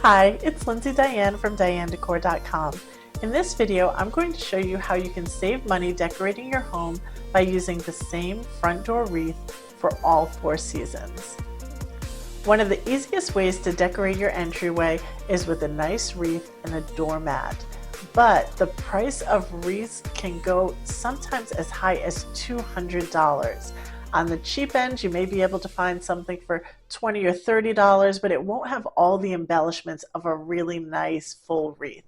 Hi, it's Lindsay Diane from DianeDecor.com. In this video, I'm going to show you how you can save money decorating your home by using the same front door wreath for all 4 seasons. One of the easiest ways to decorate your entryway is with a nice wreath and a doormat. But the price of wreaths can go sometimes as high as $200. On the cheap end, you may be able to find something for $20 or $30, but it won't have all the embellishments of a really nice full wreath.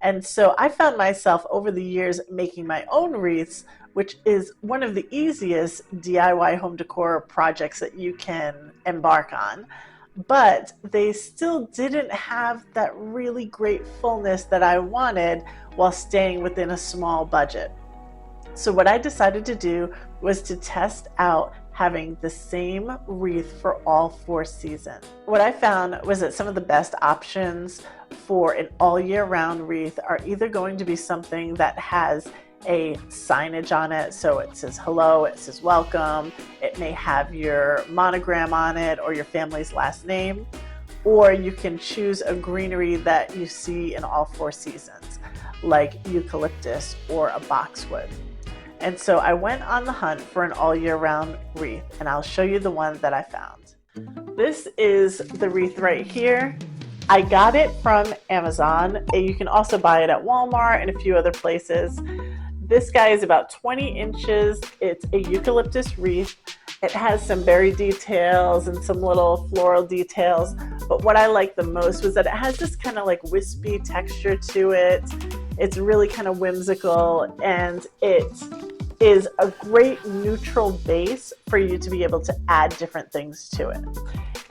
And so I found myself over the years making my own wreaths, which is one of the easiest DIY home decor projects that you can embark on. But they still didn't have that really great fullness that I wanted while staying within a small budget. So what I decided to do was to test out having the same wreath for all 4 seasons. What I found was that some of the best options for an all year round wreath are either going to be something that has a signage on it, so it says hello, it says welcome, it may have your monogram on it or your family's last name, or you can choose a greenery that you see in all 4 seasons, like eucalyptus or a boxwood. And so I went on the hunt for an all year round wreath, and I'll show you the one that I found. This is the wreath right here. I got it from Amazon. You can also buy it at Walmart and a few other places. This guy is about 20 inches. It's a eucalyptus wreath. It has some berry details and some little floral details. But what I liked the most was that it has this kind of like wispy texture to it. It's really kind of whimsical, and it is a great neutral base for you to be able to add different things to it.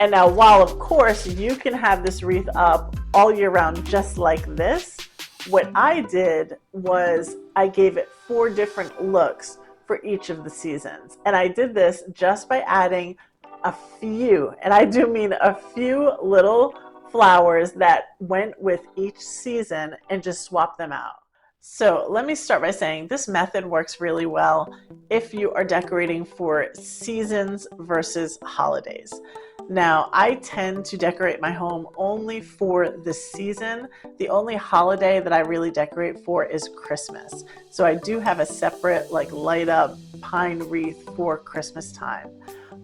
And now, while of course you can have this wreath up all year round just like this, what I did was I gave it 4 different looks for each of the seasons. And I did this just by adding a few, and I do mean a few little flowers that went with each season and just swap them out. So let me start by saying this method works really well if you are decorating for seasons versus holidays. Now, I tend to decorate my home only for the season. The only holiday that I really decorate for is Christmas. So I do have a separate like light up pine wreath for Christmas time.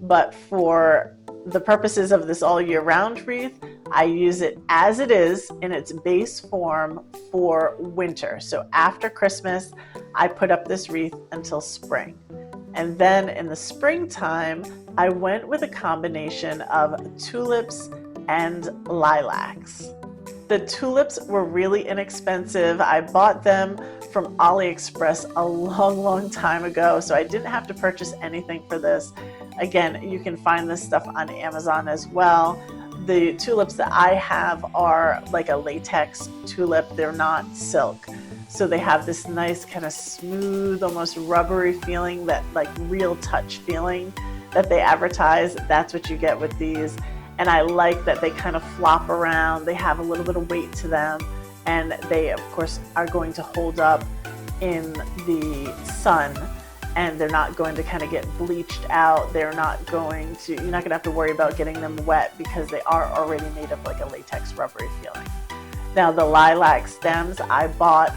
But for the purposes of this all year round wreath, I use it as it is in its base form for winter. So after Christmas, I put up this wreath until spring. And then in the springtime, I went with a combination of tulips and lilacs. The tulips were really inexpensive. I bought them from AliExpress a long time ago, so I didn't have to purchase anything for this. Again, you can find this stuff on Amazon as well. The tulips that I have are like a latex tulip. They're not silk. So they have this nice kind of smooth, almost rubbery feeling, that like real touch feeling that they advertise. That's what you get with these. And I like that they kind of flop around. They have a little bit of weight to them. And they, of course, are going to hold up in the sun. And they're not going to kind of get bleached out. You're not going to have to worry about getting them wet because they are already made of like a latex rubbery feeling. Now the lilac stems, I bought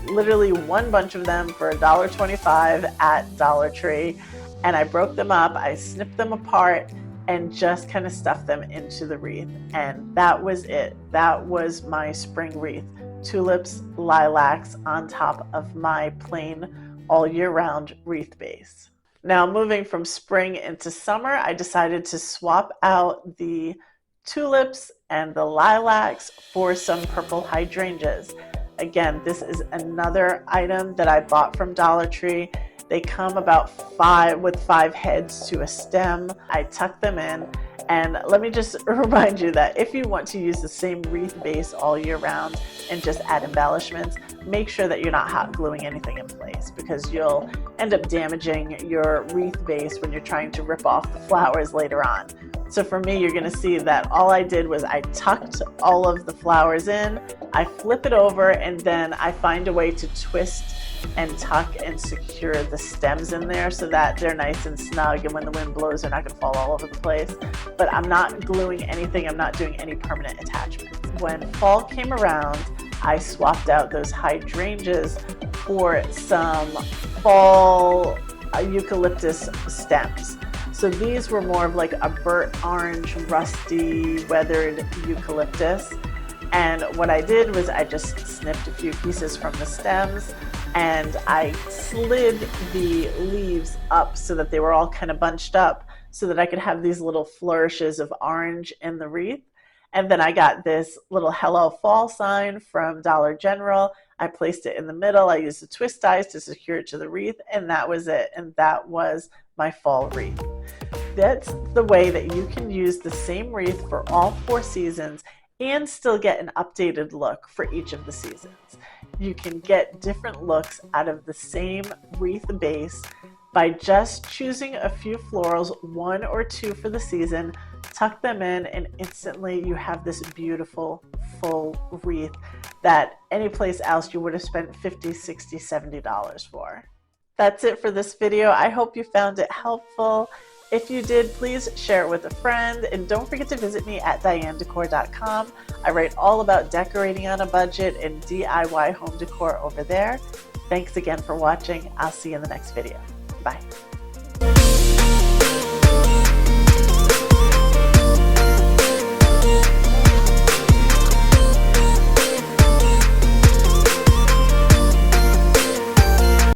literally one bunch of them for $1.25 at Dollar Tree, and I broke them up, I snipped them apart, and just kind of stuffed them into the wreath. And that was it. That was my spring wreath. Tulips, lilacs on top of my plain all year round wreath base. Now moving from spring into summer, I decided to swap out the tulips and the lilacs for some purple hydrangeas. Again, this is another item that I bought from Dollar Tree. They come about 5 heads to a stem. I tuck them in, and let me just remind you that if you want to use the same wreath base all year round and just add embellishments, make sure that you're not hot gluing anything in place, because you'll end up damaging your wreath base when you're trying to rip off the flowers later on. So for me, you're gonna see that all I did was I tucked all of the flowers in, I flip it over, and then I find a way to twist and tuck and secure the stems in there so that they're nice and snug, and when the wind blows, they're not gonna fall all over the place. But I'm not gluing anything, I'm not doing any permanent attachments. when fall came around, I swapped out those hydrangeas for some fall eucalyptus stems. So these were more of like a burnt orange, rusty, weathered eucalyptus. And what I did was I just snipped a few pieces from the stems and I slid the leaves up so that they were all kind of bunched up so that I could have these little flourishes of orange in the wreath. And then I got this little Hello Fall sign from Dollar General. I placed it in the middle. I used the twist ties to secure it to the wreath, and that was it. And that was my fall wreath. That's the way that you can use the same wreath for all 4 seasons and still get an updated look for each of the seasons. You can get different looks out of the same wreath base by just choosing a few florals, 1 or 2 for the season, tuck them in, and instantly you have this beautiful full wreath that any place else you would have spent $50, $60, $70 for. That's it for this video. I hope you found it helpful. If you did, please share it with a friend, and don't forget to visit me at DianeDecor.com. I write all about decorating on a budget and DIY home decor over there. Thanks again for watching. I'll see you in the next video. Bye.